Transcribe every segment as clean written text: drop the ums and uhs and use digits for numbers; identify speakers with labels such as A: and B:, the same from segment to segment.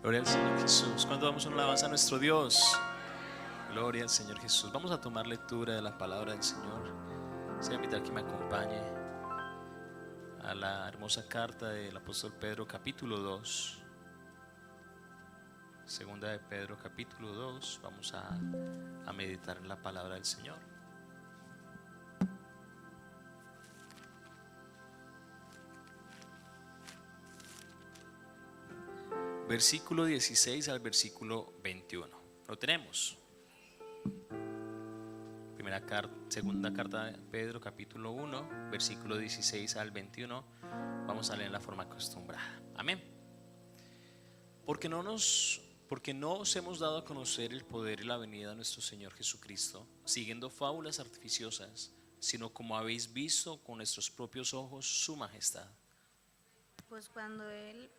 A: Gloria al Señor Jesús. ¿Cuándo damos una alabanza a nuestro Dios? Gloria al Señor Jesús. Vamos a tomar lectura de la palabra del Señor. Se voy a invitar que me acompañe a la hermosa carta del apóstol Pedro, capítulo 2. Segunda de Pedro, capítulo 2. Vamos a meditar en la palabra del Señor. Versículo 16 al versículo 21. Lo tenemos. Segunda carta de Pedro, capítulo 1, versículo 16 al 21. Vamos a leer en la forma acostumbrada. Amén. Porque no os hemos dado a conocer el poder y la venida de nuestro Señor Jesucristo, siguiendo fábulas artificiosas, sino como habéis visto con nuestros propios ojos su majestad.
B: Pues cuando Él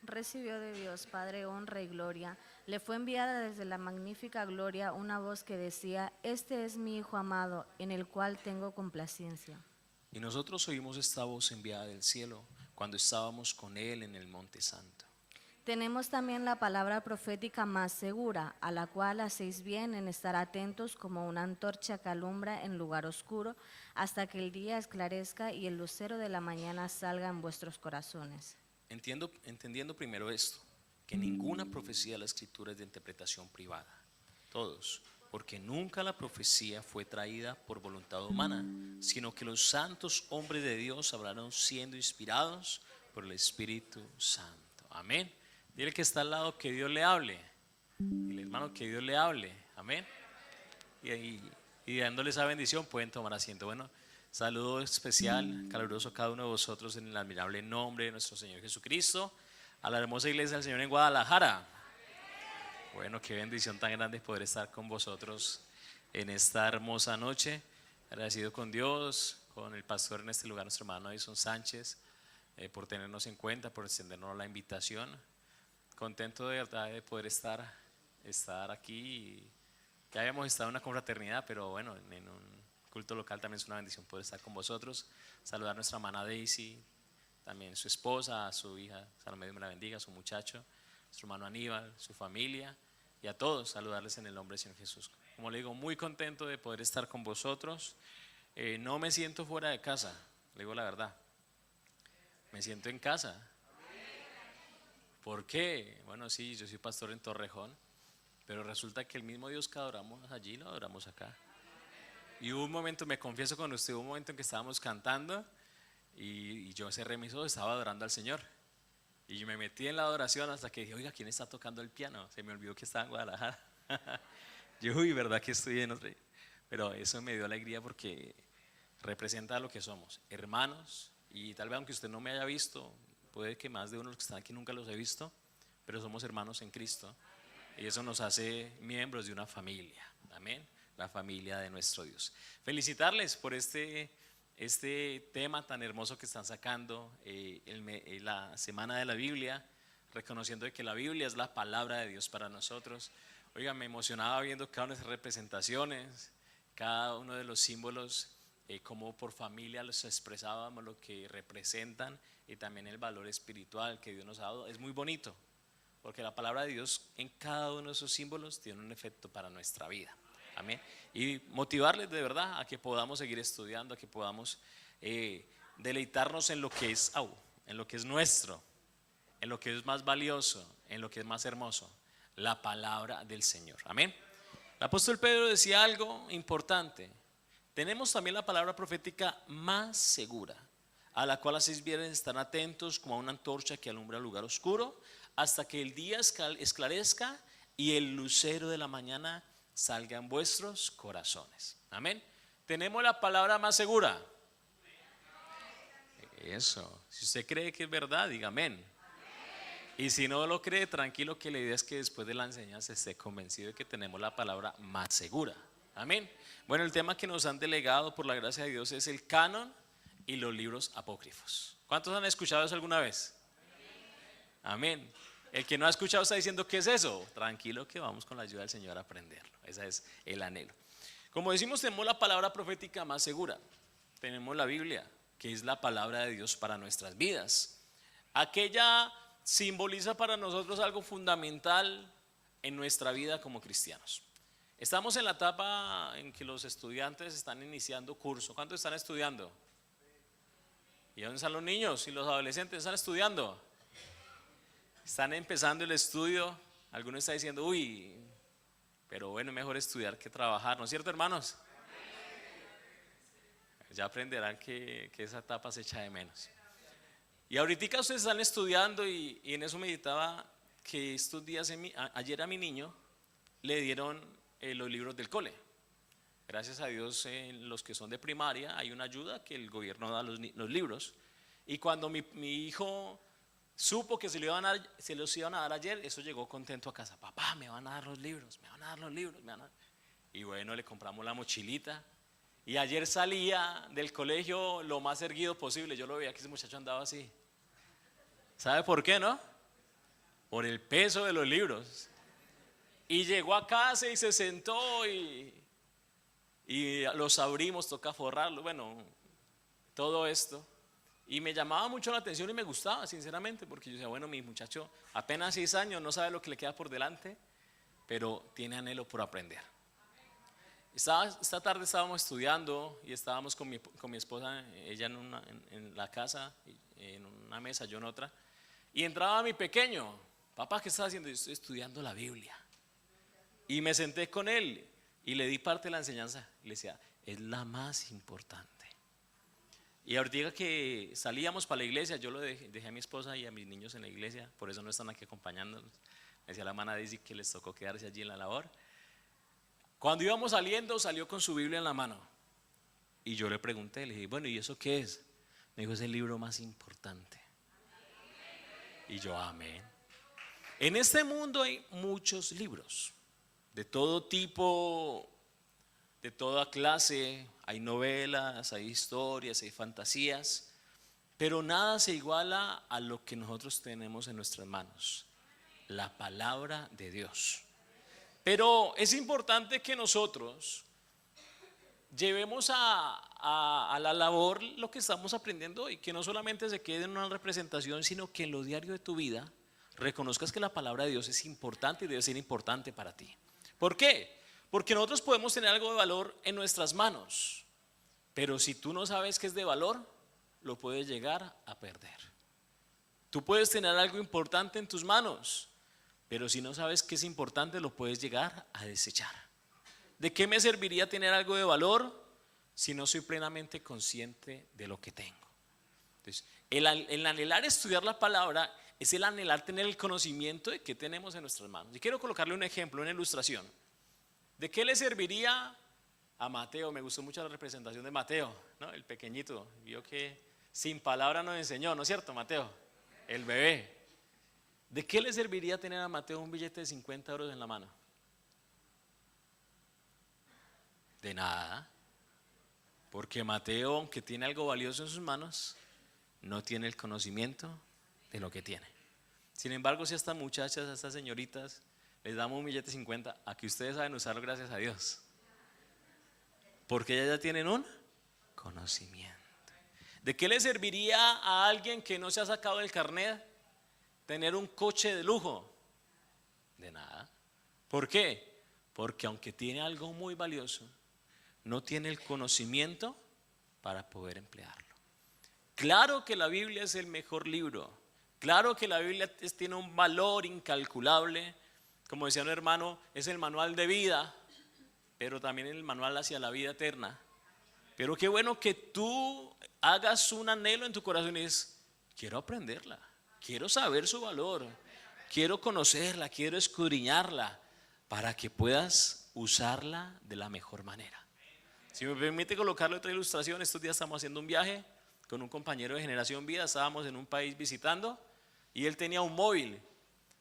B: recibió de Dios Padre honra y gloria, le fue enviada desde la magnífica gloria una voz que decía: Este es mi Hijo amado, en el cual tengo complacencia.
A: Y nosotros oímos esta voz enviada del cielo cuando estábamos con Él en el Monte Santo.
B: Tenemos también la palabra profética más segura, a la cual hacéis bien en estar atentos como una antorcha que alumbra en lugar oscuro, hasta que el día esclarezca y el lucero de la mañana salga en vuestros corazones.
A: Entendiendo primero esto, que ninguna profecía de la Escritura es de interpretación privada. Todos, porque nunca la profecía fue traída por voluntad humana, sino que los santos hombres de Dios hablaron siendo inspirados por el Espíritu Santo. Amén. Dile que está al lado que Dios le hable. Dile, hermano, que Dios le hable. Amén. Y dándole esa bendición pueden tomar asiento. Bueno, saludo especial, caluroso a cada uno de vosotros en el admirable nombre de nuestro Señor Jesucristo, a la hermosa iglesia del Señor en Guadalajara. Bueno, qué bendición tan grande poder estar con vosotros en esta hermosa noche. Agradecido con Dios, con el pastor en este lugar, nuestro hermano Edison Sánchez, por tenernos en cuenta, por extendernos la invitación. Contento de verdad de poder estar aquí. Ya habíamos estado en una confraternidad, pero bueno, en un culto local también es una bendición poder estar con vosotros. Saludar a nuestra hermana Daisy, también su esposa, a su hija, Salomé, Dios me la bendiga, a su muchacho, nuestro hermano Aníbal, su familia, y a todos saludarles en el nombre del Señor Jesús. Como le digo, muy contento de poder estar con vosotros. No me siento fuera de casa, le digo la verdad, me siento en casa. ¿Por qué? Bueno, sí, yo soy pastor en Torrejón, pero resulta que el mismo Dios que adoramos allí lo adoramos acá. Y hubo un momento, me confieso con usted, hubo un momento en que estábamos cantando y yo cerré mis ojos, estaba adorando al Señor. Y yo me metí en la adoración hasta que dije, oiga, ¿quién está tocando el piano? Se me olvidó que estaba en Guadalajara. Yo, uy, verdad que estoy en otro. Pero eso me dio alegría porque representa lo que somos, hermanos. Y tal vez aunque usted no me haya visto, puede que más de uno de los que están aquí nunca los he visto, pero somos hermanos en Cristo. Y eso nos hace miembros de una familia. Amén. La familia de nuestro Dios. Felicitarles por este tema tan hermoso que están sacando, la Semana de la Biblia, reconociendo que la Biblia es la palabra de Dios para nosotros. Oigan, me emocionaba viendo cada una de las representaciones, cada uno de los símbolos, cómo por familia los expresábamos, lo que representan y también el valor espiritual que Dios nos ha dado. Es muy bonito, porque la palabra de Dios en cada uno de esos símbolos tiene un efecto para nuestra vida. Amén. Y motivarles de verdad a que podamos seguir estudiando, a que podamos deleitarnos en lo que es en lo que es nuestro, en lo que es más valioso, en lo que es más hermoso, la palabra del Señor. Amén. El apóstol Pedro decía algo importante. Tenemos también la palabra profética más segura, a la cual hacéis bien en estar atentos como a una antorcha que alumbra el lugar oscuro, hasta que el día esclarezca y el lucero de la mañana salga en vuestros corazones. Amén. Tenemos la palabra más segura. Eso. Si usted cree que es verdad, diga amén. Y si no lo cree, tranquilo, que la idea es que después de la enseñanza esté convencido de que tenemos la palabra más segura. Amén. Bueno, el tema que nos han delegado por la gracia de Dios es el canon y los libros apócrifos. ¿Cuántos han escuchado eso alguna vez? Amén. El que no ha escuchado está diciendo, ¿qué es eso? Tranquilo, que vamos con la ayuda del Señor a aprenderlo. Ese es el anhelo. Como decimos, tenemos la palabra profética más segura. Tenemos la Biblia, que es la palabra de Dios para nuestras vidas. Aquella simboliza para nosotros algo fundamental en nuestra vida como cristianos. Estamos en la etapa en que los estudiantes están iniciando curso. ¿Cuántos están estudiando? ¿Y dónde están los niños y los adolescentes? ¿Están estudiando? Están empezando el estudio. Algunos están diciendo, uy, pero bueno, es mejor estudiar que trabajar, ¿no es cierto, hermanos? Ya aprenderán que esa etapa se echa de menos. Y ahorita ustedes están estudiando y en eso meditaba que estos días, ayer a mi niño le dieron los libros del cole. Gracias a Dios, en los que son de primaria hay una ayuda que el gobierno da los libros. Y cuando mi hijo supo que se los iban a dar ayer, eso llegó contento a casa. Papá, me van a dar los libros, me van a dar los libros, me van a dar. Y bueno, le compramos la mochilita. Y ayer salía del colegio lo más erguido posible. Yo lo veía que ese muchacho andaba así. ¿Sabe por qué, no? Por el peso de los libros. Y llegó a casa y se sentó y los abrimos, toca forrarlos, bueno, todo esto. Y me llamaba mucho la atención y me gustaba, sinceramente, porque yo decía, bueno, mi muchacho apenas 6 años, no sabe lo que le queda por delante, pero tiene anhelo por aprender. Esta tarde estábamos estudiando y estábamos con mi esposa, ella en la casa, en una mesa, yo en otra, y entraba mi pequeño. Papá, ¿qué estás haciendo? Yo estoy estudiando la Biblia. Y me senté con él y le di parte de la enseñanza. Y le decía, es la más importante. Y ahorita que salíamos para la iglesia, yo lo dejé a mi esposa y a mis niños en la iglesia, por eso no están aquí acompañándonos. Me decía la hermana Daisy que les tocó quedarse allí en la labor. Cuando íbamos saliendo, salió con su Biblia en la mano. Y yo le pregunté, le dije, bueno, ¿y eso qué es? Me dijo, es el libro más importante. Y yo, amén. En este mundo hay muchos libros, de todo tipo, de toda clase. Hay novelas, hay historias, hay fantasías, pero nada se iguala a lo que nosotros tenemos en nuestras manos, la palabra de Dios. Pero es importante que nosotros llevemos a la labor lo que estamos aprendiendo hoy, que no solamente se quede en una representación, sino que en lo diario de tu vida reconozcas que la palabra de Dios es importante y debe ser importante para ti. ¿Por qué? Porque nosotros podemos tener algo de valor en nuestras manos, pero si tú no sabes que es de valor, lo puedes llegar a perder. Tú puedes tener algo importante en tus manos, pero si no sabes que es importante, lo puedes llegar a desechar. ¿De qué me serviría tener algo de valor si no soy plenamente consciente de lo que tengo? Entonces, el anhelar estudiar la palabra es el anhelar tener el conocimiento de qué tenemos en nuestras manos. Y quiero colocarle un ejemplo, una ilustración. ¿De qué le serviría a Mateo? Me gustó mucho la representación de Mateo, ¿no? El pequeñito, vio que sin palabra nos enseñó, ¿no es cierto, Mateo? El bebé. ¿De qué le serviría tener a Mateo un billete de 50 euros en la mano? De nada, porque Mateo, aunque tiene algo valioso en sus manos, no tiene el conocimiento de lo que tiene. Sin embargo, si a estas muchachas, a estas señoritas les damos un billete de 50, a que ustedes saben usarlo, gracias a Dios, porque ellas ya tienen un conocimiento. ¿De qué le serviría a alguien que no se ha sacado el carnet tener un coche de lujo? De nada. ¿Por qué? Porque aunque tiene algo muy valioso, no tiene el conocimiento para poder emplearlo. Claro que la Biblia es el mejor libro, claro que la Biblia tiene un valor incalculable, como decía un hermano, es el manual de vida, pero también el manual hacia la vida eterna. Pero qué bueno que tú hagas un anhelo en tu corazón y dices, quiero aprenderla, quiero saber su valor, quiero conocerla, quiero escudriñarla, para que puedas usarla de la mejor manera. Si me permite colocarle otra ilustración, estos días estamos haciendo un viaje con un compañero de Generación Vida, estábamos en un país visitando y él tenía un móvil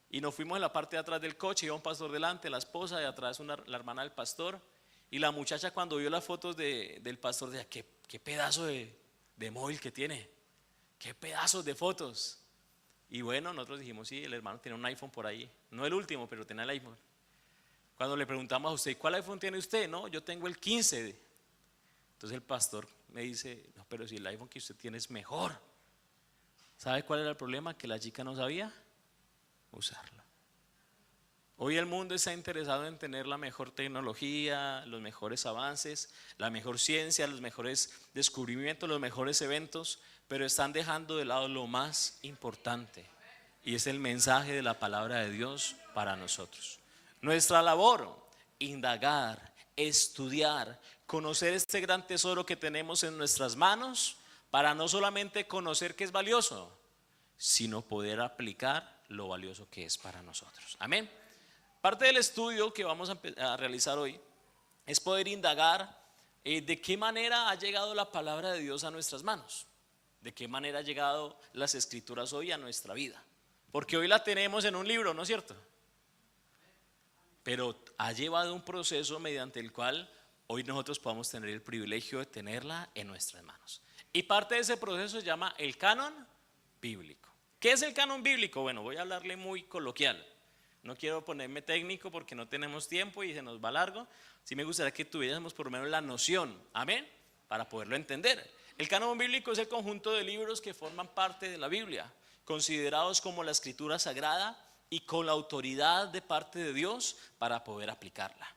A: y nos fuimos en la parte de atrás del coche, iba un pastor delante, la esposa, de atrás la hermana del pastor, y la muchacha cuando vio las fotos del pastor decía, qué pedazo de móvil que tiene, qué pedazos de fotos. Y bueno, nosotros dijimos, sí, el hermano tiene un iPhone por ahí, no el último, pero tenía el iPhone. Cuando le preguntamos a usted, ¿cuál iPhone tiene usted? No, yo tengo el 15. Entonces el pastor me dice, no, pero si el iPhone que usted tiene es mejor. ¿Sabe cuál era el problema? Que la chica no sabía usarlo. Hoy el mundo está interesado en tener la mejor tecnología, los mejores avances, la mejor ciencia, los mejores descubrimientos, los mejores eventos, pero están dejando de lado lo más importante, y es el mensaje de la palabra de Dios para nosotros. Nuestra labor, indagar, estudiar, conocer este gran tesoro que tenemos en nuestras manos, para no solamente conocer que es valioso, sino poder aplicar lo valioso que es para nosotros. Amén. Parte del estudio que vamos a realizar hoy es poder indagar de qué manera ha llegado la palabra de Dios a nuestras manos, de qué manera ha llegado las escrituras hoy a nuestra vida, porque hoy la tenemos en un libro, ¿no es cierto? Pero ha llevado un proceso mediante el cual hoy nosotros podamos tener el privilegio de tenerla en nuestras manos, y parte de ese proceso se llama el canon bíblico. ¿Qué es el canon bíblico? Bueno, voy a hablarle muy coloquial. No quiero ponerme técnico porque no tenemos tiempo y se nos va largo. Sí me gustaría que tuviéramos por lo menos la noción, amén, para poderlo entender. El canon bíblico es el conjunto de libros que forman parte de la Biblia, considerados como la escritura sagrada y con la autoridad de parte de Dios para poder aplicarla.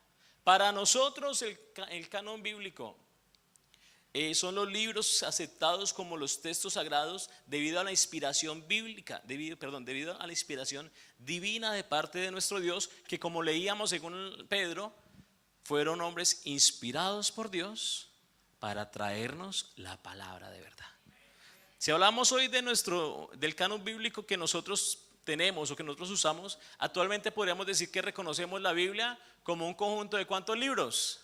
A: Para nosotros el canon bíblico son los libros aceptados como los textos sagrados debido a la inspiración bíblica, debido a la inspiración divina de parte de nuestro Dios, que como leíamos según Pedro, fueron hombres inspirados por Dios para traernos la palabra de verdad. Si hablamos hoy del canon bíblico que nosotros tenemos o que nosotros usamos, actualmente podríamos decir que reconocemos la Biblia como un conjunto de ¿cuántos libros?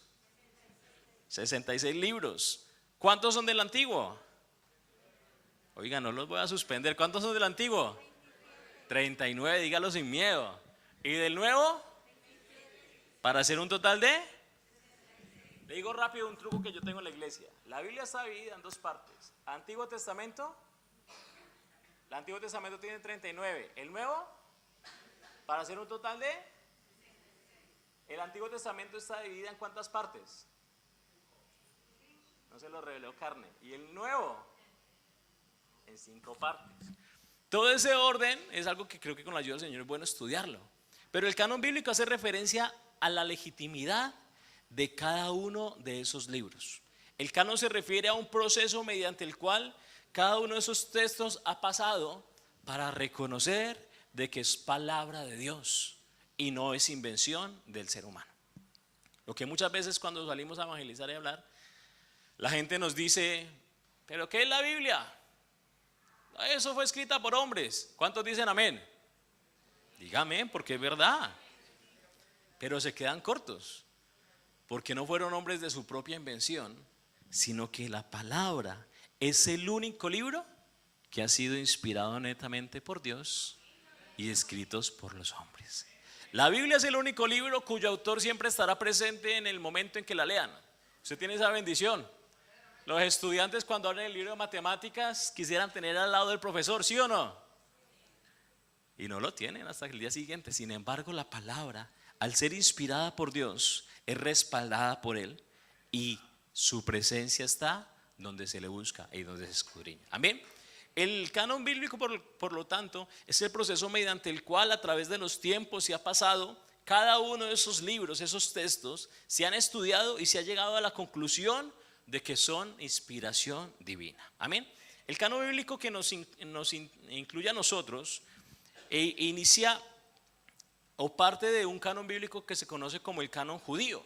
A: 66 libros. ¿Cuántos son del Antiguo? Oiga, no los voy a suspender. ¿Cuántos son del Antiguo? 39, dígalo sin miedo. ¿Y del Nuevo? Para hacer un total de... Le digo rápido un truco que yo tengo en la iglesia. La Biblia está dividida en dos partes. Antiguo Testamento. El Antiguo Testamento tiene 39. El Nuevo, para hacer un total de... El Antiguo Testamento está dividido en ¿cuántas partes? No se lo reveló carne. Y el Nuevo en 5 partes. Todo ese orden es algo que creo que con la ayuda del Señor es bueno estudiarlo. Pero el canon bíblico hace referencia a la legitimidad de cada uno de esos libros. El canon se refiere a un proceso mediante el cual cada uno de esos textos ha pasado para reconocer de que es palabra de Dios y no es invención del ser humano. Lo que muchas veces cuando salimos a evangelizar y hablar, la gente nos dice, ¿pero qué es la Biblia? Eso fue escrita por hombres. ¿Cuántos dicen amén? Dígame, porque es verdad. Pero se quedan cortos, porque no fueron hombres de su propia invención, sino que la palabra es el único libro que ha sido inspirado netamente por Dios y escritos por los hombres. La Biblia es el único libro cuyo autor siempre estará presente en el momento en que la lean. Usted tiene esa bendición. Los estudiantes cuando abren el libro de matemáticas quisieran tener al lado del profesor, ¿sí o no? Y no lo tienen hasta el día siguiente. Sin embargo, la palabra, al ser inspirada por Dios, es respaldada por Él y su presencia está donde se le busca y donde se escudriña. Amén. El canon bíblico, por lo tanto, es el proceso mediante el cual a través de los tiempos se ha pasado cada uno de esos libros, esos textos, se han estudiado y se ha llegado a la conclusión de que son inspiración divina. Amén. El canon bíblico que nos incluye a nosotros inicia o parte de un canon bíblico que se conoce como el canon judío.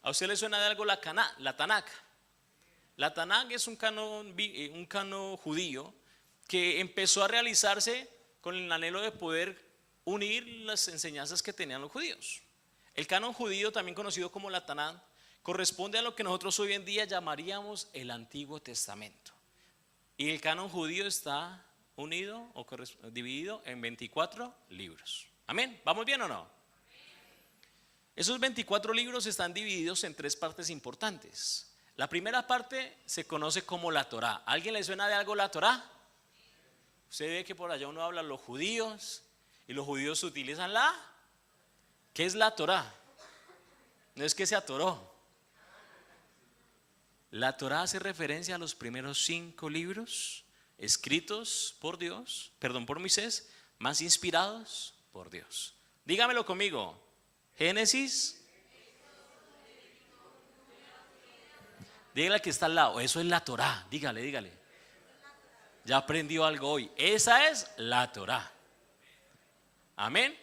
A: ¿A usted le suena de algo la Tanakh? La Tanakh es un canon judío que empezó a realizarse con el anhelo de poder unir las enseñanzas que tenían los judíos. El canon judío, también conocido como la Tanakh, corresponde a lo que nosotros hoy en día llamaríamos el Antiguo Testamento. Y el canon judío está unido o dividido en 24 libros. Amén. ¿Vamos bien o no? Esos 24 libros están divididos en 3 partes importantes. La primera parte se conoce como la Torá. ¿A alguien le suena de algo la Torá? Usted ve que por allá uno habla los judíos y los judíos utilizan ¿qué es la Torá? No es que se atoró. La Torá hace referencia a los primeros 5 libros escritos por Moisés, más inspirados por Dios. Dígamelo conmigo. Génesis. Dígale al que está al lado, eso es la Torá. Dígale. Ya aprendió algo hoy. Esa es la Torá. Amén.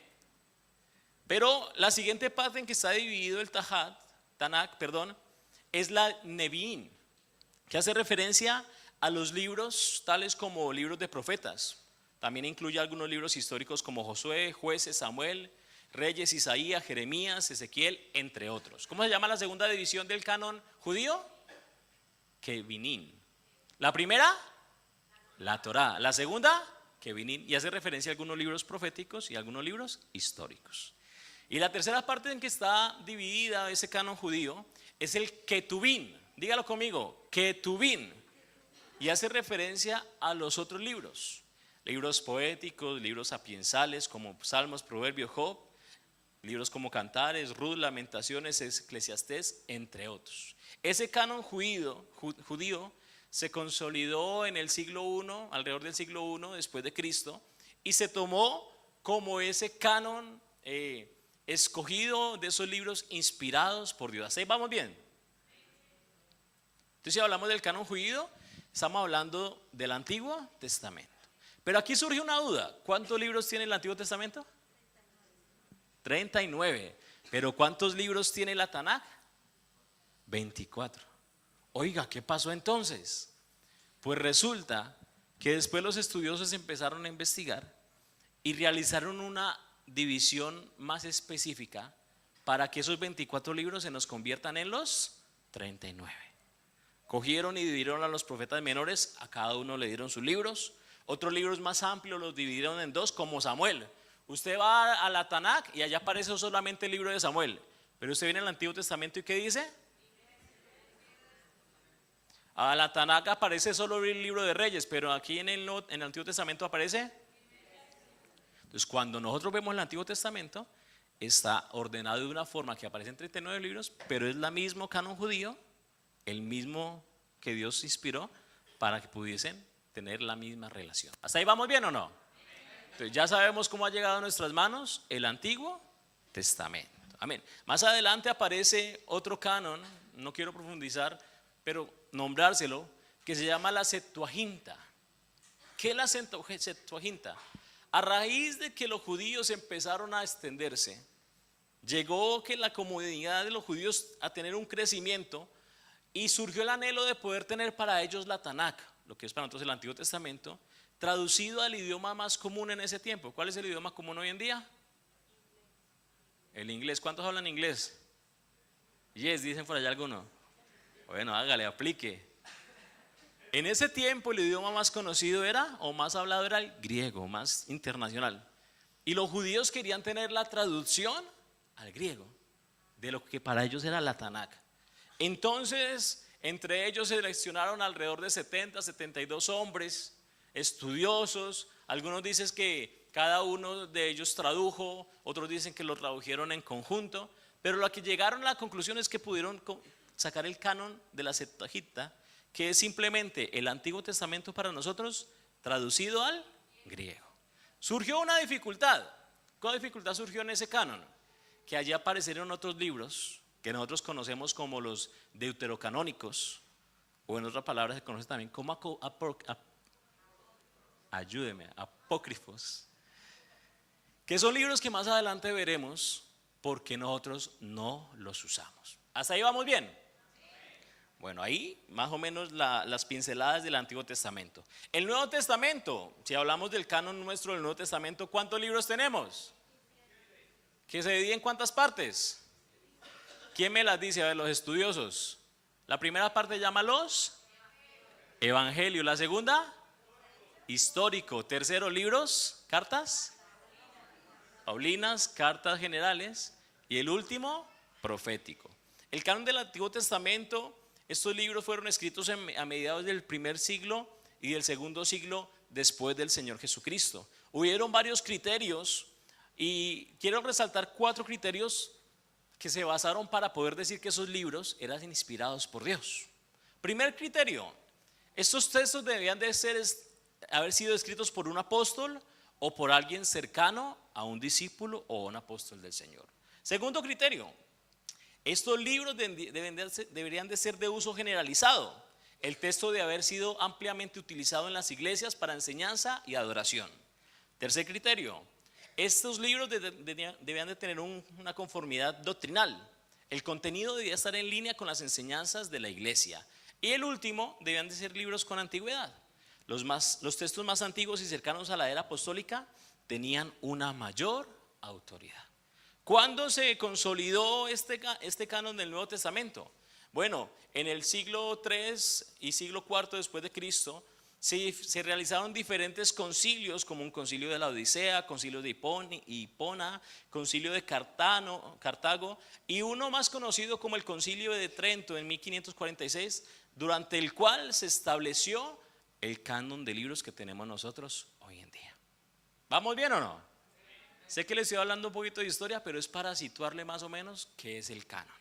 A: Pero la siguiente parte en que está dividido el Tanakh, es la Nevi'im, que hace referencia a los libros tales como libros de profetas. También incluye algunos libros históricos como Josué, Jueces, Samuel, Reyes, Isaías, Jeremías, Ezequiel, entre otros. ¿Cómo se llama la segunda división del canon judío? Kevinim. La primera, la Torá. La segunda, Kevinim, y hace referencia a algunos libros proféticos y a algunos libros históricos. Y la tercera parte en que está dividida ese canon judío es el Ketuvim. Dígalo conmigo, Ketuvim. Y hace referencia a los otros libros. Libros poéticos, libros sapiensales como Salmos, Proverbios, Job. Libros como Cantares, Ruth, Lamentaciones, Eclesiastés, entre otros. Ese canon judío se consolidó en el siglo I, alrededor del siglo I después de Cristo, y se tomó como ese canon escogido de esos libros inspirados por Dios. ¿Ahí vamos bien? Entonces, si hablamos del canon judío, estamos hablando del Antiguo Testamento. Pero aquí surge una duda: ¿cuántos libros tiene el Antiguo Testamento? 39. Pero ¿cuántos libros tiene la Tanakh? 24. Oiga, ¿qué pasó entonces? Pues resulta que después los estudiosos empezaron a investigar y realizaron una división más específica para que esos 24 libros se nos conviertan en los 39. Cogieron y dividieron a los profetas menores, a cada uno le dieron sus libros. Otros libros más amplios los dividieron en dos, como Samuel. Usted va a la Tanakh y allá aparece solamente el libro de Samuel. Pero usted viene al Antiguo Testamento y ¿qué dice? A la Tanakh aparece solo el libro de Reyes, pero aquí en el Antiguo Testamento aparece. Entonces, cuando nosotros vemos el Antiguo Testamento, está ordenado de una forma que aparecen 39 libros, pero es el mismo canon judío, el mismo que Dios inspiró para que pudiesen tener la misma relación. ¿Hasta ahí vamos bien o no? Entonces, ya sabemos cómo ha llegado a nuestras manos el Antiguo Testamento. Amén. Más adelante aparece otro canon, no quiero profundizar, pero nombrárselo, que se llama la Septuaginta. ¿Qué es la Septuaginta? A raíz de que los judíos empezaron a extenderse, llegó que la comunidad de los judíos a tener un crecimiento y surgió el anhelo de poder tener para ellos la Tanakh, lo que es para nosotros el Antiguo Testamento, traducido al idioma más común en ese tiempo. ¿Cuál es el idioma común hoy en día? El inglés. ¿Cuántos hablan inglés? Yes, dicen por allá algunos. Bueno, hágale, aplique. En ese tiempo el idioma más conocido era, o más hablado era el griego, más internacional. Y los judíos querían tener la traducción al griego de lo que para ellos era la Tanakh. Entonces, entre ellos seleccionaron alrededor de 70, 72 hombres estudiosos. Algunos dicen que cada uno de ellos tradujo, otros dicen que lo tradujeron en conjunto, pero lo que llegaron a la conclusión es que pudieron sacar el canon de la Septuaginta, que es simplemente el Antiguo Testamento para nosotros traducido al griego. Surgió una dificultad. ¿Qué dificultad surgió en ese canon? Que allí aparecieron otros libros que nosotros conocemos como los deuterocanónicos, o en otras palabras se conoce también como apócrifos, que son libros que más adelante veremos porque nosotros no los usamos. ¿Hasta ahí vamos bien? Bueno, ahí más o menos las pinceladas del Antiguo Testamento. El Nuevo Testamento, si hablamos del canon nuestro del Nuevo Testamento, ¿cuántos libros tenemos? ¿Que se dividen en cuántas partes? ¿Quién me las dice? A ver, los estudiosos. La primera parte llama los Evangelios. La segunda, histórico. Tercero, libros, cartas paulinas, cartas generales. Y el último, profético. El canon del Antiguo Testamento, estos libros fueron escritos a mediados del primer siglo y del segundo siglo después del Señor Jesucristo. Hubieron varios criterios y quiero resaltar 4 criterios que se basaron para poder decir que esos libros eran inspirados por Dios. Primer criterio: estos textos debían de haber sido escritos por un apóstol o por alguien cercano a un discípulo o un apóstol del Señor. Segundo criterio, estos libros deberían de ser de uso generalizado. El texto debe haber sido ampliamente utilizado en las iglesias para enseñanza y adoración. Tercer criterio, estos libros debían de tener una conformidad doctrinal. El contenido debía estar en línea con las enseñanzas de la iglesia. Y el último, debían de ser libros con antigüedad. Los textos más antiguos y cercanos a la era apostólica tenían una mayor autoridad. ¿Cuándo se consolidó este canon del Nuevo Testamento? Bueno, en el siglo III y siglo IV después de Cristo se realizaron diferentes concilios, como un concilio de la Odisea, concilio de Hipona, concilio de Cartago, y uno más conocido como el concilio de Trento en 1546, durante el cual se estableció el canon de libros que tenemos nosotros hoy en día. ¿Vamos bien o no? Sé que les estoy hablando un poquito de historia, pero es para situarle más o menos qué es el canon.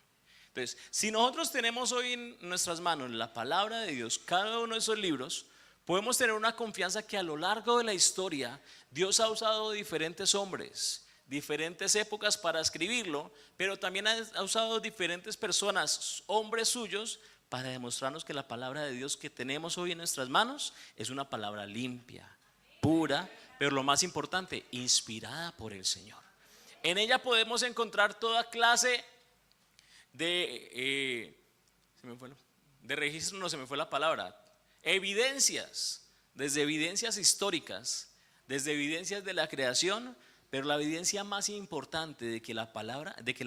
A: Entonces, si nosotros tenemos hoy en nuestras manos la palabra de Dios, cada uno de esos libros, podemos tener una confianza que a lo largo de la historia Dios ha usado diferentes hombres, diferentes épocas para escribirlo, pero también ha usado diferentes personas, hombres suyos, para demostrarnos que la palabra de Dios que tenemos hoy en nuestras manos es una palabra limpia, pura, pero lo más importante, inspirada por el Señor. En ella podemos encontrar toda clase de registro, no se me fue la palabra, evidencias, desde evidencias históricas, desde evidencias de la creación, pero la evidencia más importante de que la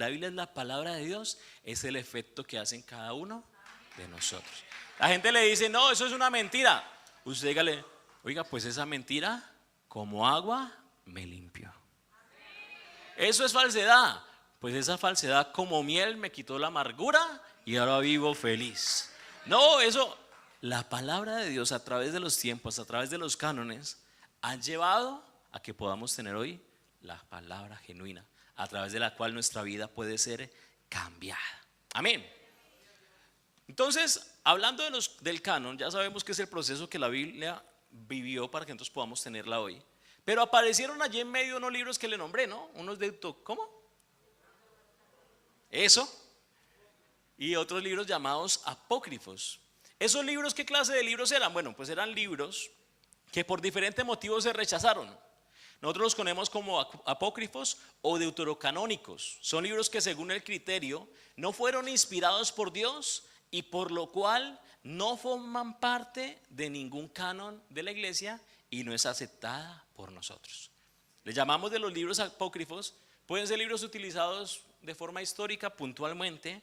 A: Biblia es la palabra de Dios es el efecto que hace en cada uno de nosotros. La gente le dice, no, eso es una mentira. Usted dígale, oiga, pues esa mentira como agua me limpió. Eso es falsedad. Pues esa falsedad como miel me quitó la amargura y ahora vivo feliz. No, eso, la palabra de Dios a través de los tiempos, a través de los cánones, ha llevado a que podamos tener hoy la palabra genuina, a través de la cual nuestra vida puede ser cambiada. Amén. Entonces, hablando del canon, ya sabemos que es el proceso que la Biblia vivió para que nosotros podamos tenerla hoy. Pero aparecieron allí en medio unos libros que le nombré, ¿no? Unos de ¿cómo? Eso. Y otros libros llamados apócrifos. ¿Esos libros qué clase de libros eran? Bueno, pues eran libros que por diferentes motivos se rechazaron. Nosotros los conocemos como apócrifos o deuterocanónicos. Son libros que según el criterio no fueron inspirados por Dios y por lo cual no forman parte de ningún canon de la iglesia y no es aceptada por nosotros. Le llamamos de los libros apócrifos. Pueden ser libros utilizados de forma histórica puntualmente.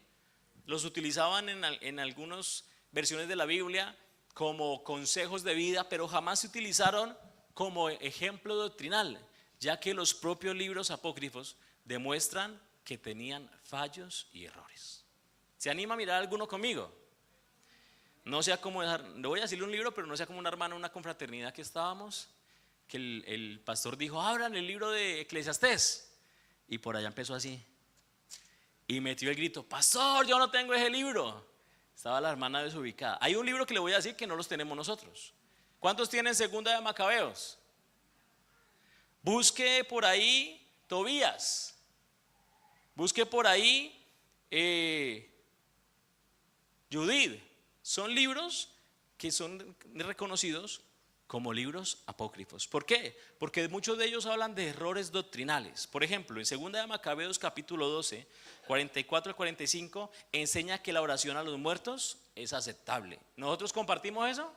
A: Los utilizaban en algunas versiones de la Biblia como consejos de vida, pero jamás se utilizaron como ejemplo doctrinal, ya que los propios libros apócrifos demuestran que tenían fallos y errores. ¿Se anima a mirar alguno conmigo? No sea como, le voy a decirle un libro, pero no sea como una hermana, una confraternidad que estábamos, que el pastor dijo, abran el libro de Eclesiastés, y por allá empezó así, y metió el grito, pastor, yo no tengo ese libro. Estaba la hermana desubicada. Hay un libro que le voy a decir que no los tenemos nosotros. ¿Cuántos tienen Segunda de Macabeos? Busque por ahí Tobías. Busque por ahí Judith. Son libros que son reconocidos como libros apócrifos. ¿Por qué? Porque muchos de ellos hablan de errores doctrinales. Por ejemplo, en Segunda de Macabeos capítulo 12, 44 al 45, enseña que la oración a los muertos es aceptable. ¿Nosotros compartimos eso?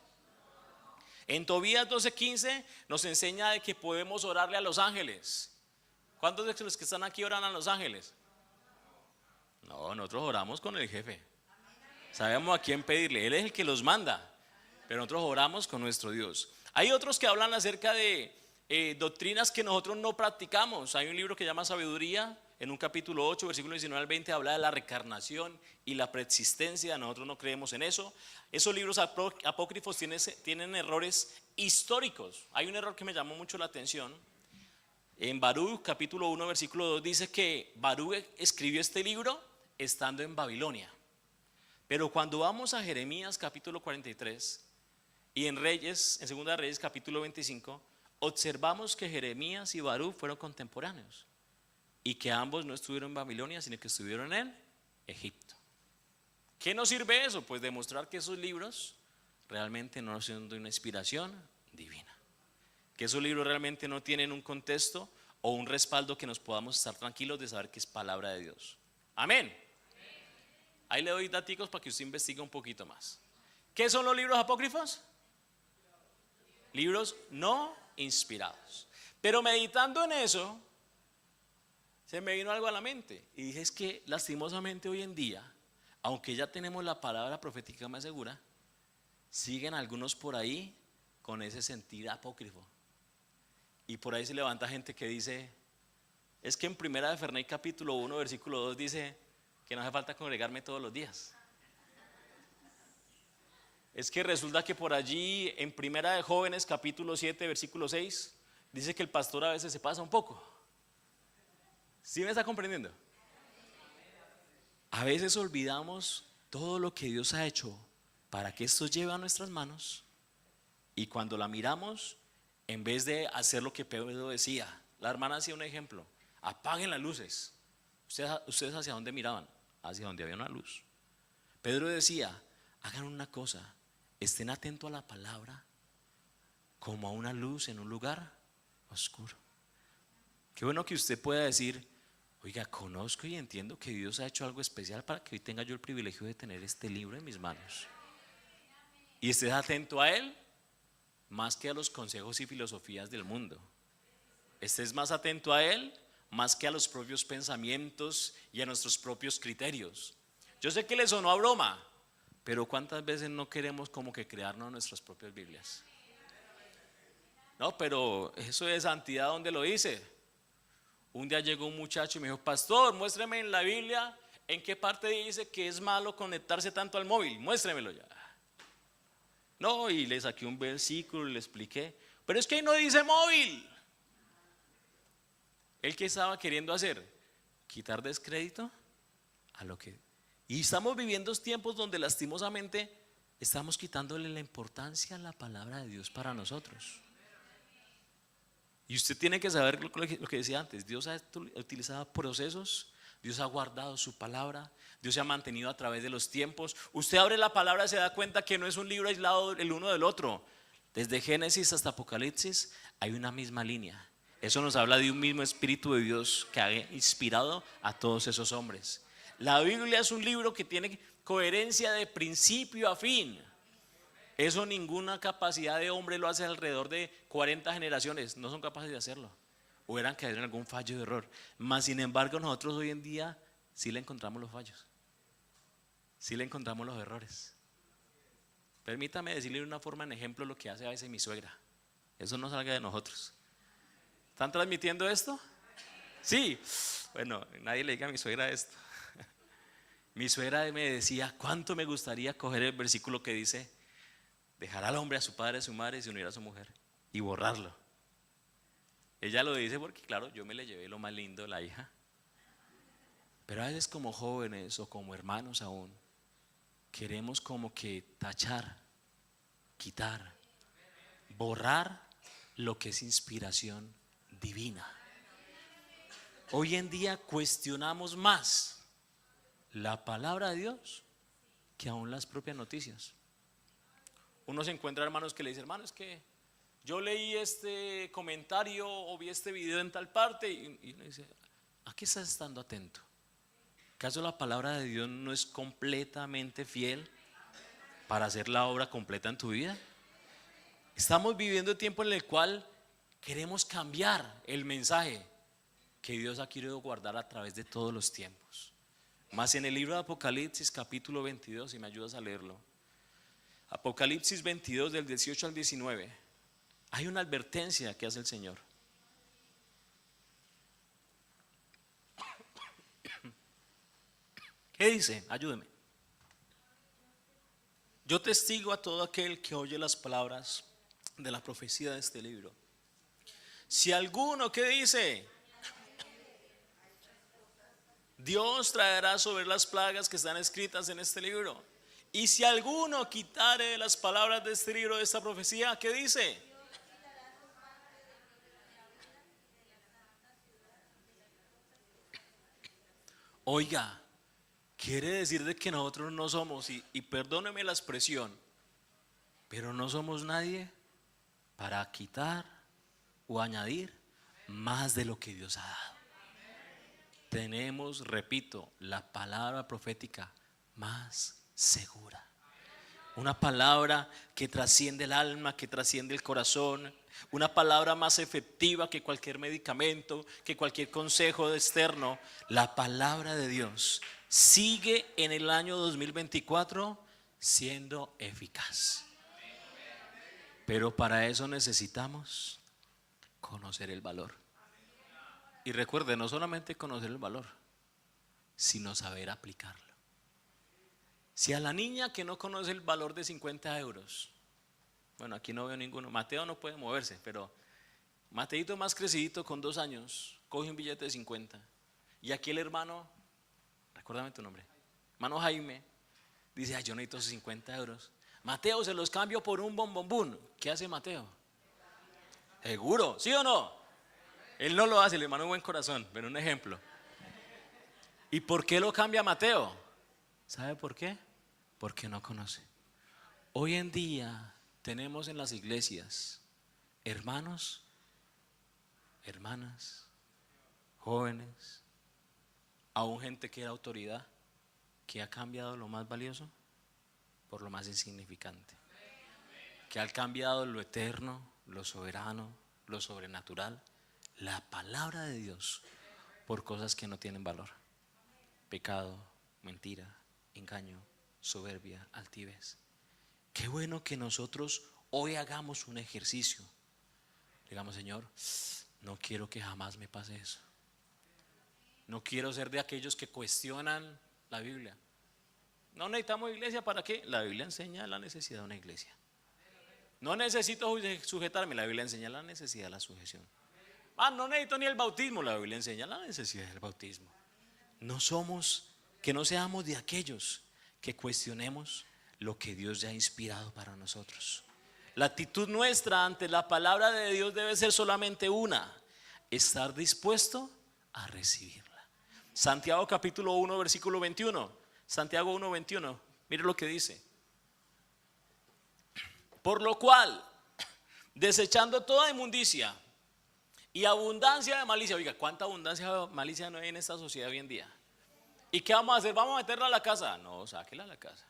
A: En Tobías 12:15 nos enseña de que podemos orarle a los ángeles. ¿Cuántos de los que están aquí oran a los ángeles? No, nosotros oramos con el jefe. Sabemos a quién pedirle, él es el que los manda, pero nosotros oramos con nuestro Dios. Hay otros que hablan acerca de doctrinas que nosotros no practicamos. Hay un libro que se llama Sabiduría, en un capítulo 8, versículo 19 al 20, habla de la reencarnación y la preexistencia. Nosotros no creemos en eso. Esos libros apócrifos tienen errores históricos. Hay un error que me llamó mucho la atención. En Baruch capítulo 1 versículo 2 dice que Baruch escribió este libro estando en Babilonia. Pero cuando vamos a Jeremías capítulo 43 y en Reyes, en Segunda de Reyes capítulo 25, observamos que Jeremías y Baruch fueron contemporáneos y que ambos no estuvieron en Babilonia, sino que estuvieron en Egipto. ¿Qué nos sirve eso? Pues demostrar que esos libros realmente no son de una inspiración divina, que esos libros realmente no tienen un contexto o un respaldo que nos podamos estar tranquilos de saber que es palabra de Dios. Amén. Ahí le doy daticos para que usted investigue un poquito más. ¿Qué son los libros apócrifos? Libros no inspirados. Pero meditando en eso, se me vino algo a la mente y dije, es que lastimosamente hoy en día, aunque ya tenemos la palabra profética más segura, siguen algunos por ahí con ese sentir apócrifo. Y por ahí se levanta gente que dice, es que en Primera de Ferney capítulo 1 versículo 2 dice que no hace falta congregarme todos los días. Es que resulta que por allí en Primera de Jóvenes capítulo 7 versículo 6 dice que el pastor a veces se pasa un poco. ¿Sí me está comprendiendo? A veces olvidamos todo lo que Dios ha hecho para que esto lleve a nuestras manos, y cuando la miramos, en vez de hacer lo que Pedro decía, la hermana hacía un ejemplo: apaguen las luces. ¿Ustedes hacia dónde miraban? Hacia donde había una luz. Pedro decía, hagan una cosa, estén atentos a la palabra como a una luz en un lugar oscuro. Qué bueno que usted pueda decir, oiga, conozco y entiendo que Dios ha hecho algo especial para que hoy tenga yo el privilegio de tener este libro en mis manos. Y estés atento a él más que a los consejos y filosofías del mundo. Estés más atento a él más que a los propios pensamientos y a nuestros propios criterios. Yo sé que le sonó a broma, pero ¿cuántas veces no queremos como que crearnos nuestras propias Biblias? No, pero eso de santidad, ¿dónde lo dice? Un día llegó un muchacho y me dijo, pastor, muéstreme en la Biblia en qué parte dice que es malo conectarse tanto al móvil, muéstremelo ya. No, y le saqué un versículo y le expliqué, pero es que ahí no dice móvil. ¿Él qué estaba queriendo hacer? Quitar descrédito a lo que... Y estamos viviendo tiempos donde lastimosamente estamos quitándole la importancia a la palabra de Dios para nosotros. Y usted tiene que saber lo que decía antes. Dios ha utilizado procesos, Dios ha guardado su palabra, Dios se ha mantenido a través de los tiempos. Usted abre la palabra y se da cuenta que no es un libro aislado el uno del otro. Desde Génesis hasta Apocalipsis hay una misma línea. Eso nos habla de un mismo Espíritu de Dios que ha inspirado a todos esos hombres. La Biblia es un libro que tiene coherencia de principio a fin. Eso ninguna capacidad de hombre lo hace alrededor de 40 generaciones. No son capaces de hacerlo. Hubieran caído en algún fallo de error. Mas sin embargo nosotros hoy en día sí le encontramos los fallos. Sí le encontramos los errores. Permítame decirle de una forma en ejemplo lo que hace a veces mi suegra. Eso no salga de nosotros. ¿Están transmitiendo esto? Sí. Bueno, nadie le diga a mi suegra esto. Mi suegra me decía, ¿cuánto me gustaría coger el versículo que dice, dejará al hombre a su padre y a su madre y se unirá a su mujer, y borrarlo? Ella lo dice porque claro, yo me le llevé lo más lindo de la hija. Pero a veces como jóvenes o como hermanos aún, queremos como que tachar, quitar, borrar lo que es inspiración divina. Hoy en día cuestionamos más la palabra de Dios que aún las propias noticias. Uno se encuentra hermanos que le dicen, hermano, es que yo leí este comentario o vi este video en tal parte, y uno dice, ¿a qué estás estando atento? ¿Acaso la palabra de Dios no es completamente fiel para hacer la obra completa en tu vida? Estamos viviendo un tiempo en el cual queremos cambiar el mensaje que Dios ha querido guardar a través de todos los tiempos. Más en el libro de Apocalipsis capítulo 22, si me ayudas a leerlo. Apocalipsis 22 del 18 al 19. Hay una advertencia que hace el Señor. ¿Qué dice? Ayúdeme. Yo testigo a todo aquel que oye las palabras de la profecía de este libro. Si alguno, ¿qué dice? Dios traerá sobre las plagas que están escritas en este libro. Y si alguno quitare las palabras de este libro, de esta profecía, ¿qué dice? Oiga, quiere decir de que nosotros no somos, y perdóneme la expresión, pero no somos nadie para quitar o añadir más de lo que Dios ha dado. Tenemos, repito, la palabra profética más segura. Una palabra que trasciende el alma, que trasciende el corazón. Una palabra más efectiva que cualquier medicamento, que cualquier consejo externo. La palabra de Dios sigue en el año 2024 siendo eficaz. Pero para eso necesitamos conocer el valor. Y recuerde, no solamente conocer el valor, sino saber aplicarlo. Si a la niña que no conoce el valor de 50 euros, bueno, aquí no veo ninguno, Mateo no puede moverse, pero Mateito más crecidito con 2 años, coge un billete de 50. Y aquí el hermano, recuérdame tu nombre, hermano Jaime, dice, yo necesito 50 euros. Mateo, se los cambio por un bombombún. ¿Qué hace Mateo? ¿Seguro? ¿Sí o no? Él no lo hace, el hermano es buen corazón, pero un ejemplo. ¿Y por qué lo cambia Mateo? ¿Sabe por qué? Porque no conoce. Hoy en día tenemos en las iglesias hermanos, hermanas, jóvenes, aún gente que era autoridad, que ha cambiado lo más valioso por lo más insignificante, que ha cambiado lo eterno, lo soberano, lo sobrenatural, la palabra de Dios, por cosas que no tienen valor. Pecado, mentira, engaño, soberbia, altivez. Qué bueno que nosotros hoy hagamos un ejercicio. Digamos, Señor, no quiero que jamás me pase eso. No quiero ser de aquellos que cuestionan la Biblia. No necesitamos iglesia, ¿para qué? La Biblia enseña la necesidad de una iglesia. No necesito sujetarme, la Biblia enseña la necesidad de la sujeción. No necesito ni el bautismo, la Biblia enseña la necesidad del bautismo. Que no seamos de aquellos que cuestionemos lo que Dios ya ha inspirado para nosotros. La actitud nuestra ante la palabra de Dios debe ser solamente una: estar dispuesto a recibirla. Santiago capítulo 1 versículo 21. Santiago 1, 21, mire lo que dice. Por lo cual, desechando toda inmundicia y abundancia de malicia. Oiga, ¿cuánta abundancia de malicia no hay en esta sociedad hoy en día? ¿Y qué vamos a hacer? ¿Vamos a meterla a la casa? No, sáquela a la casa.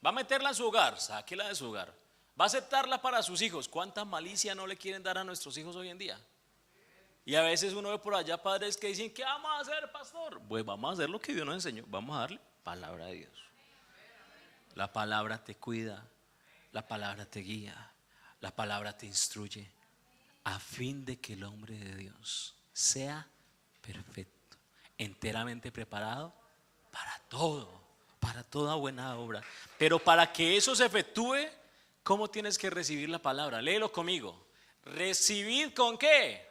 A: ¿Va a meterla en su hogar? Sáquela de su hogar. ¿Va a aceptarla para sus hijos? ¿Cuánta malicia no le quieren dar a nuestros hijos hoy en día? Y a veces uno ve por allá padres que dicen, ¿qué vamos a hacer, pastor? Pues vamos a hacer lo que Dios nos enseñó. Vamos a darle palabra de Dios. La palabra te cuida, la palabra te guía, la palabra te instruye, a fin de que el hombre de Dios sea perfecto, enteramente preparado para todo, para toda buena obra. Pero para que eso se efectúe, ¿cómo tienes que recibir la palabra? Léelo conmigo. ¿Recibid con qué?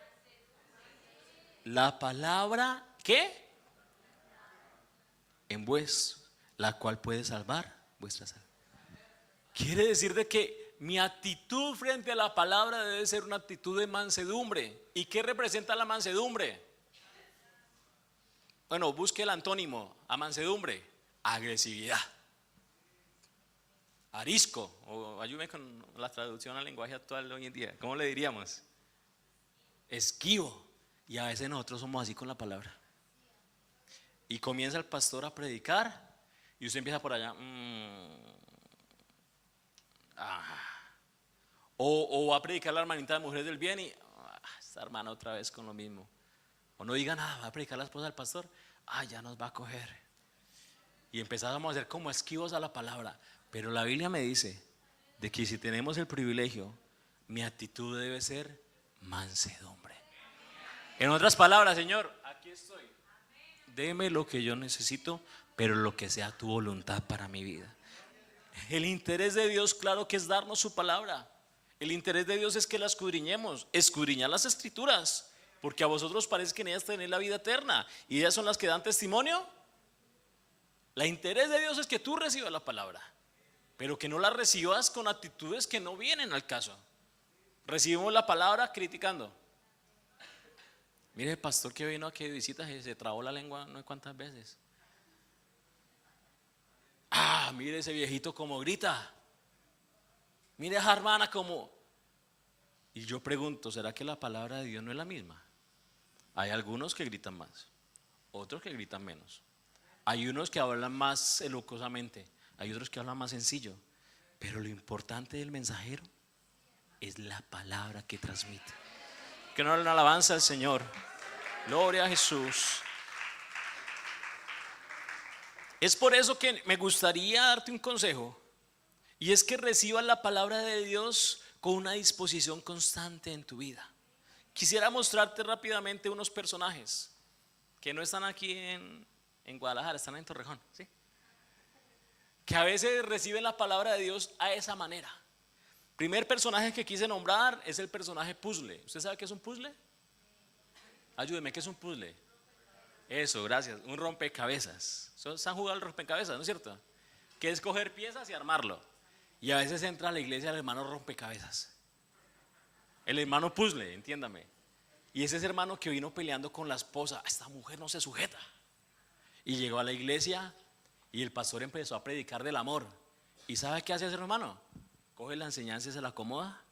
A: La palabra, ¿qué? En vos, la cual puede salvar vuestra salud. Quiere decir de que mi actitud frente a la palabra debe ser una actitud de mansedumbre. ¿Y qué representa la mansedumbre? Bueno, busque el antónimo a mansedumbre: agresividad, arisco, o ayúdeme con la traducción al lenguaje actual hoy en día. ¿Cómo le diríamos? Esquivo. Y a veces nosotros somos así con la palabra. Y comienza el pastor a predicar y usted empieza por allá. O va a predicar la hermanita de Mujeres del Bien y esta hermana otra vez con lo mismo. O no diga nada, va a predicar la esposa del pastor. Ya nos va a coger. Y empezamos a ser como esquivos a la palabra. Pero la Biblia me dice de que si tenemos el privilegio, mi actitud debe ser mansedumbre. En otras palabras, Señor, aquí estoy. Deme lo que yo necesito, pero lo que sea tu voluntad para mi vida. El interés de Dios, claro que es darnos su palabra. El interés de Dios es que la escudriñemos, escudriñar las escrituras, porque a vosotros parece que en ellas tenéis la vida eterna y ellas son las que dan testimonio. El interés de Dios es que tú recibas la palabra, pero que no la recibas con actitudes que no vienen al caso. Recibimos la palabra criticando, Mire el pastor que vino aquí de visita se trabó la lengua no sé cuántas veces. Mire ese viejito como grita. Mire a esa hermana como. Y yo pregunto, ¿será que la palabra de Dios no es la misma? Hay algunos que gritan más, otros que gritan menos. Hay unos que hablan más elocuosamente, hay otros que hablan más sencillo. Pero lo importante del mensajero es la palabra que transmite. Que no le den alabanza al Señor. Gloria a Jesús. Es por eso que me gustaría darte un consejo. Y es que recibas la palabra de Dios con una disposición constante en tu vida. Quisiera mostrarte rápidamente unos personajes que no están aquí en Guadalajara, están en Torrejón, ¿sí? Que a veces reciben la palabra de Dios a esa manera. Primer personaje que quise nombrar es el personaje puzzle. ¿Usted sabe qué es un puzzle? Ayúdeme, ¿qué es un puzzle? Eso, gracias, un rompecabezas. ¿Se han jugado al rompecabezas, no es cierto? Que es coger piezas y armarlo. Y a veces entra a la iglesia el hermano rompecabezas, el hermano puzzle, entiéndame. Y ese es hermano que vino peleando con la esposa. Esta mujer no se sujeta. Y llegó a la iglesia y el pastor empezó a predicar del amor. ¿Y sabe qué hace ese hermano? Coge la enseñanza y se la acomoda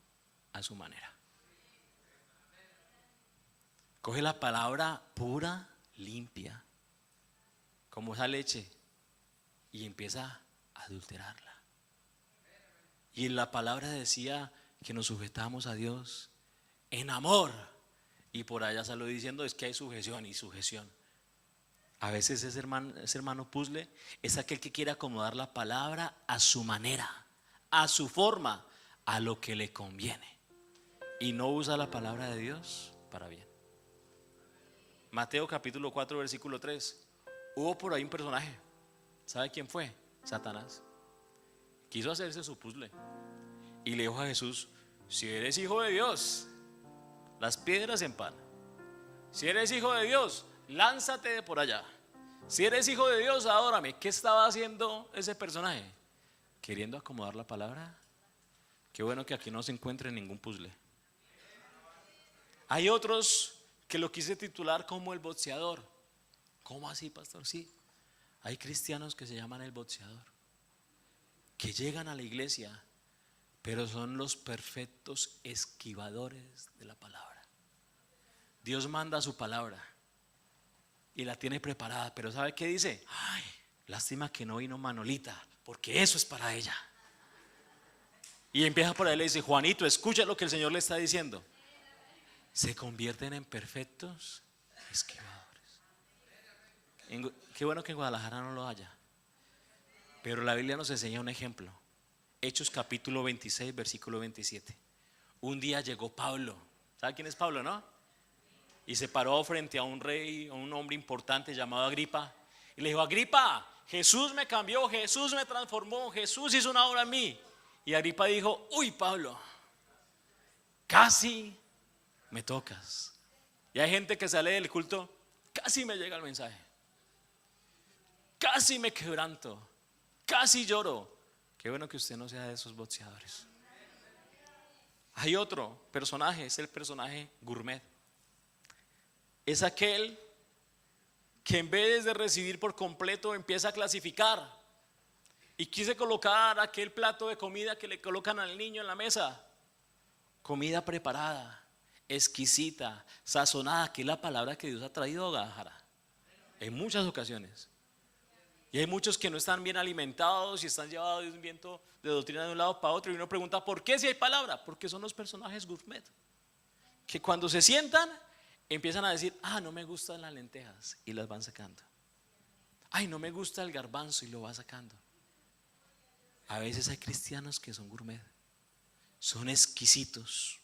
A: a su manera. Coge la palabra pura, limpia, como esa leche, y empieza a adulterarla. Y en la palabra decía que nos sujetamos a Dios en amor. Y por allá salió diciendo es que hay sujeción y sujeción. A veces ese hermano puzzle es aquel que quiere acomodar la palabra a su manera, a su forma, a lo que le conviene. Y no usa la palabra de Dios para bien. Mateo capítulo 4 versículo 3. Hubo por ahí un personaje. ¿Sabe quién fue? Satanás. Quiso hacerse su puzzle y le dijo a Jesús: si eres hijo de Dios, las piedras en pan. Si eres hijo de Dios, lánzate de por allá. Si eres hijo de Dios, adórame. ¿Qué estaba haciendo ese personaje? Queriendo acomodar la palabra. Qué bueno que aquí no se encuentre ningún puzzle. Hay otros que lo quise titular como el boxeador. ¿Cómo así, pastor? Sí, hay cristianos que se llaman el boxeador, que llegan a la iglesia, pero son los perfectos esquivadores de la palabra. Dios manda su palabra y la tiene preparada, pero ¿sabe qué dice? Ay, lástima que no vino Manolita, porque eso es para ella. Y empieza por ahí y le dice: Juanito, escucha lo que el Señor le está diciendo. Se convierten en perfectos esquivadores. Qué bueno que en Guadalajara no lo haya. Pero la Biblia nos enseña un ejemplo. Hechos capítulo 26 versículo 27. Un día llegó Pablo. ¿Sabe quién es Pablo, no? Y se paró frente a un rey, a un hombre importante llamado Agripa. Y le dijo: Agripa, Jesús me cambió, Jesús me transformó, Jesús hizo una obra en mí. Y Agripa dijo: uy, Pablo, casi me tocas. Y hay gente que sale del culto, casi me llega el mensaje, casi me quebranto, casi lloro. Qué bueno que usted no sea de esos boxeadores. Hay otro personaje, es el personaje gourmet. Es aquel que en vez de recibir por completo empieza a clasificar. Y quise colocar aquel plato de comida que le colocan al niño en la mesa. Comida preparada, exquisita, sazonada, que es la palabra que Dios ha traído a Guadalajara en muchas ocasiones. Y hay muchos que no están bien alimentados y están llevados de un viento de doctrina de un lado para otro. Y uno pregunta: ¿por qué si hay palabra? Porque son los personajes gourmet, que cuando se sientan empiezan a decir: no me gustan las lentejas, y las van sacando. Ay, no me gusta el garbanzo, y lo va sacando. A veces hay cristianos que son gourmet, son exquisitos.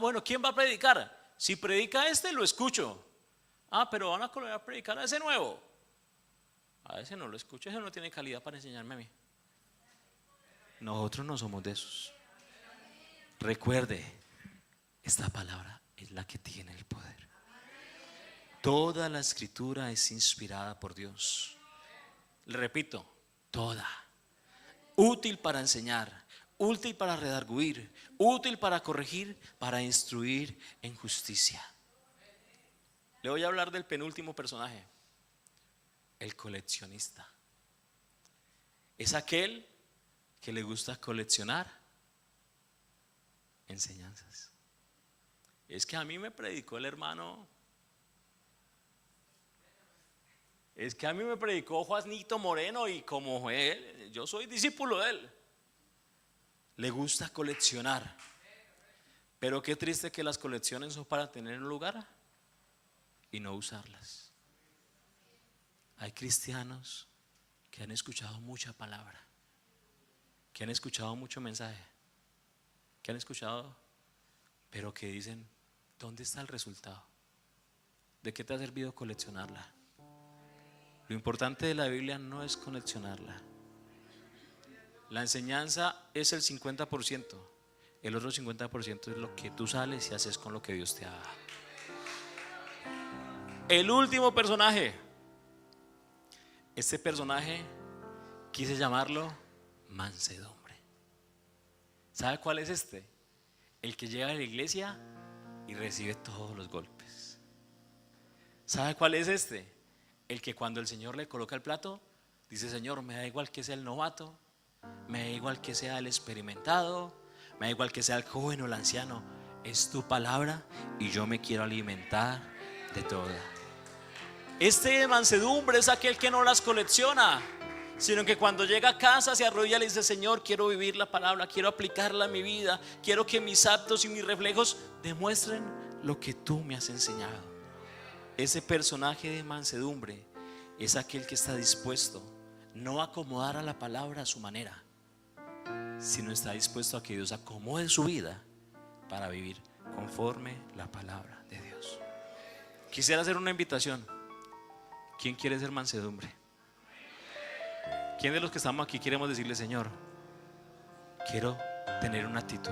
A: Bueno, ¿quién va a predicar? Si predica este, lo escucho. Pero van a predicar a ese nuevo. A ese no lo escucho, ese no tiene calidad para enseñarme a mí. Nosotros no somos de esos. Recuerde, esta palabra es la que tiene el poder. Toda la escritura es inspirada por Dios. Le repito, toda. Útil para enseñar, útil para redarguir, útil para corregir, para instruir en justicia. Le voy a hablar del penúltimo personaje, el coleccionista. Es aquel que le gusta coleccionar enseñanzas. Es que a mí me predicó el hermano, es que a mí me predicó Juanito Moreno, y como él, yo soy discípulo de él. Le gusta coleccionar. Pero qué triste que las colecciones son para tener un lugar y no usarlas. Hay cristianos que han escuchado mucha palabra, que han escuchado mucho mensaje, que han escuchado, pero que dicen: ¿dónde está el resultado? ¿De qué te ha servido coleccionarla? Lo importante de la Biblia no es coleccionarla. La enseñanza es el 50%, el otro 50% es lo que tú sales y haces con lo que Dios te ha dado. El último personaje, este personaje quise llamarlo mansedumbre. ¿Sabe cuál es este? El que llega a la iglesia y recibe todos los golpes. ¿Sabe cuál es este? El que cuando el Señor le coloca el plato dice: Señor, me da igual que sea el novato, me da igual que sea el experimentado, me da igual que sea el joven o el anciano, es tu palabra y yo me quiero alimentar de toda. Este de mansedumbre es aquel que no las colecciona, sino que cuando llega a casa se arrodilla y le dice: Señor, quiero vivir la palabra, quiero aplicarla a mi vida, quiero que mis actos y mis reflejos demuestren lo que tú me has enseñado. Ese personaje de mansedumbre es aquel que está dispuesto no a acomodar a la palabra a su manera, sino está dispuesto a que Dios acomode su vida para vivir conforme la palabra de Dios. Quisiera hacer una invitación. ¿Quién quiere ser mansedumbre? ¿Quién de los que estamos aquí queremos decirle: Señor, quiero tener una actitud?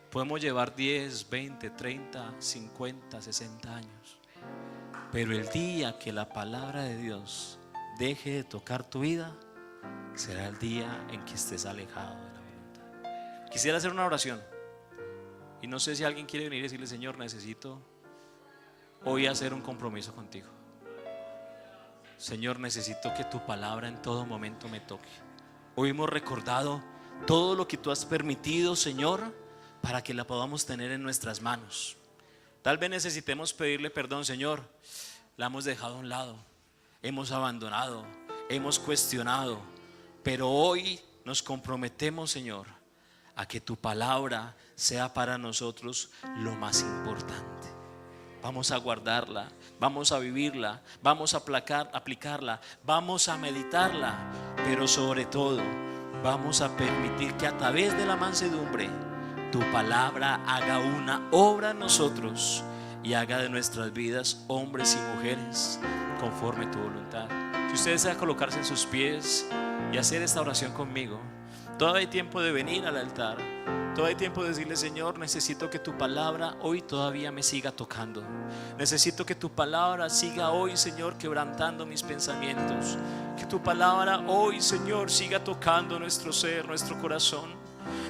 A: Podemos llevar 10, 20, 30, 50, 60 años, pero el día que la palabra de Dios deje de tocar tu vida, será el día en que estés alejado de la voluntad. Quisiera hacer una oración, y no sé si alguien quiere venir y decirle: Señor, necesito hoy hacer un compromiso contigo. Señor, necesito que tu palabra en todo momento me toque. Hoy hemos recordado todo lo que tú has permitido, Señor, para que la podamos tener en nuestras manos. Tal vez necesitemos pedirle perdón: Señor, la hemos dejado a un lado, hemos abandonado, hemos cuestionado, pero hoy nos comprometemos, Señor, a que tu palabra sea para nosotros lo más importante. Vamos a guardarla, vamos a vivirla, vamos a aplicarla, vamos a meditarla, pero sobre todo vamos a permitir que a través de la mansedumbre tu palabra haga una obra en nosotros y haga de nuestras vidas hombres y mujeres conforme tu voluntad. Si usted desea colocarse en sus pies y hacer esta oración conmigo, todavía hay tiempo de venir al altar. Todavía hay tiempo de decirle: Señor, necesito que tu palabra hoy todavía me siga tocando. Necesito que tu palabra siga hoy, Señor, quebrantando mis pensamientos. Que tu palabra hoy, Señor, siga tocando nuestro ser, nuestro corazón.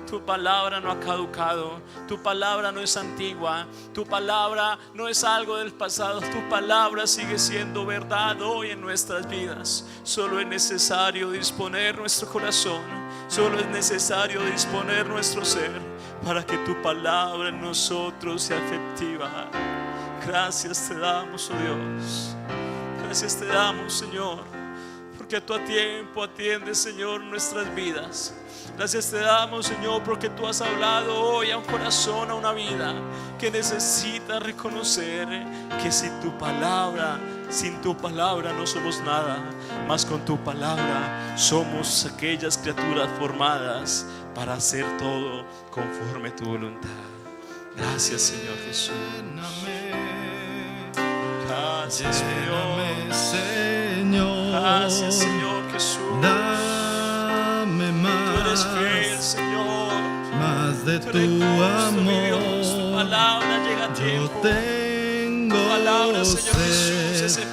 A: Tu palabra no ha caducado, tu palabra no es antigua, tu palabra no es algo del pasado, tu palabra sigue siendo verdad hoy en nuestras vidas. Solo es necesario disponer nuestro corazón, solo es necesario disponer nuestro ser para que tu palabra en nosotros sea efectiva. Gracias te damos, oh Dios, gracias te damos, Señor, porque tú a tiempo atiendes, Señor, nuestras vidas. Gracias te damos, Señor, porque tú has hablado hoy a un corazón, a una vida que necesita reconocer que sin tu palabra no somos nada, mas con tu palabra somos aquellas criaturas formadas para hacer todo conforme tu voluntad. Gracias, Señor Jesús. Gracias, Señor. Gracias, Señor Jesús.
C: Dame más,
A: tú eres fiel, Señor,
C: más de
A: tú
C: tu
A: eres justo,
C: amor.
A: mi Dios. Tu palabra llega a
C: Yo
A: tiempo.
C: tengo
A: Tu palabra, Señor Jesús,
C: sed.
A: ese